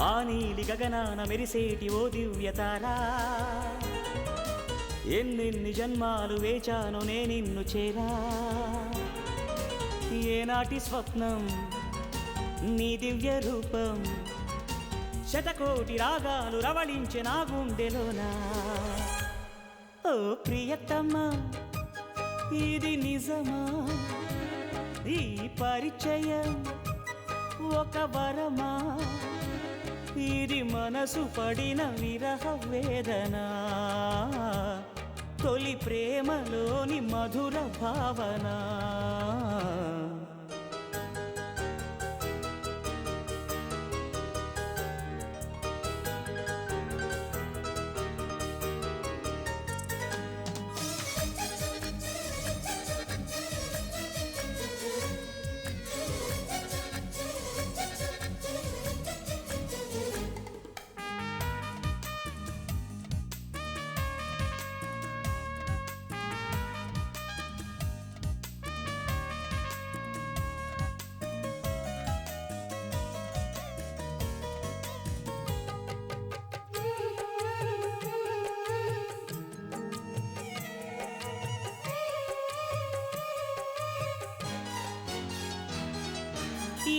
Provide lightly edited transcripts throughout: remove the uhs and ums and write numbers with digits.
ఆ నీలి గగనాన మెరిసేటి ఓ దివ్యతారా, ఎన్నెన్ని జన్మాలు వేచాను నే నిన్ను చేరా. ఏనాటి స్వప్నం నీ దివ్య రూపం, శతకోటి రాగాలు రవళించే నా గుండెలోనా. ఓ ప్రియతమా ఇది నిజమా, ఈ పరిచయం ఒక వరమా, ఇది మనసు పడిన విరహ వేదన, తొలి ప్రేమలోని మధుర భావన.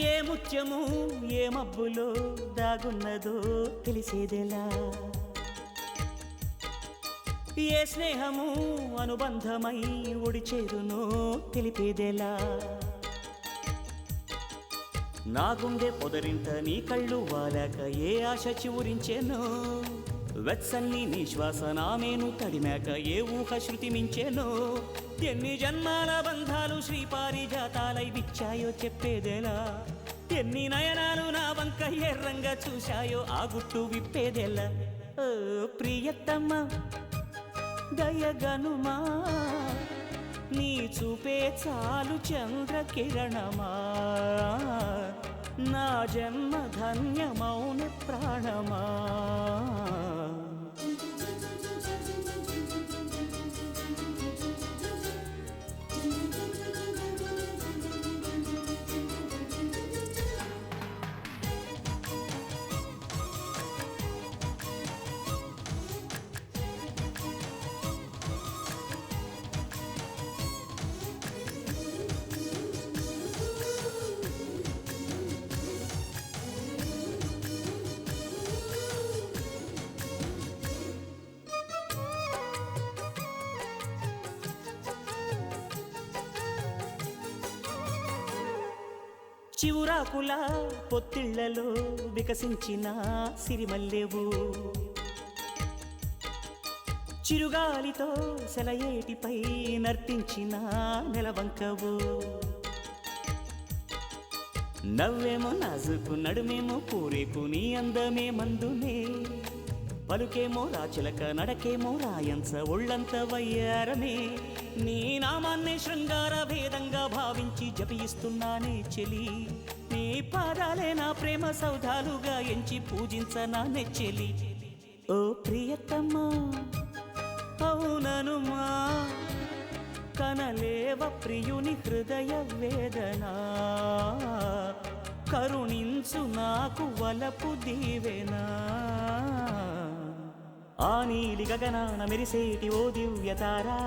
ఏ ముత్యము ఏ మబ్బులో దాగున్నదో తెలిసేదెలా, ఏ స్నేహము అనుబంధమై ఒడిచేరునో తెలిపేదెలా. నా గుండె పొదరింట నీ కళ్ళు వాలాక ఏ ఆశ చివురించెనో, వెత్సన్ని నీ శ్వాస నామేను తడిమాక ఏ ఊహ శృతి మించెనో. ఎన్ని జన్మాల బంధాలు శ్రీపారిజాతాలై విచ్చాయో చెప్పేదెలా, ఎన్ని నయనాలు నా వంక ఎర్రంగా చూశాయో ఆ గుట్టు విప్పేదెలా. ఓ ప్రియతమా దయగనుమా, నీ చూపే చాలు చంద్రకిరణమా, నా జన్మ ధన్యమౌన ప్రాణమా. చివురాకుల పొత్తిళ్లలో వికసించిన సిరిమల్లెవు, చిరుగాలితో సెలయేటిపై నర్తించిన నెలవంకవు. నవ్వేమో నాజుకు నడుమేమో పూరేకు నీ అందమే మందునే, పలుకేమో రాచిలక నడకేమో రాయంచ ఒళ్ళంత వయ్యారమే. నీ నామాన్నే శృంగార భేదంగా భావించి జపిస్తున్నానే చెలి, నీ పాదాలే నా ప్రేమ సౌధాలుగా ఎంచి పూజించనా నెచ్చెలి. ఓ ప్రియతమా అవుననుమా, కనలేవ ప్రియుని హృదయ వేదన, కరుణించు నాకు వలపు దీవెనా. ఆ నీలి గగనాన మెరిసేటి ఓ దివ్యతారా,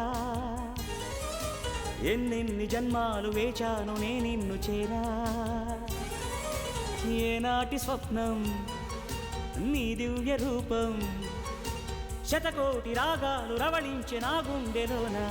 ఎన్నెన్ని జన్మాలు వేచాను నే నిన్ను చేరా. ఏనాటి స్వప్నం నీ దివ్య రూపం, శతకోటి రాగాలు రవళించే నా గుండెలోనా.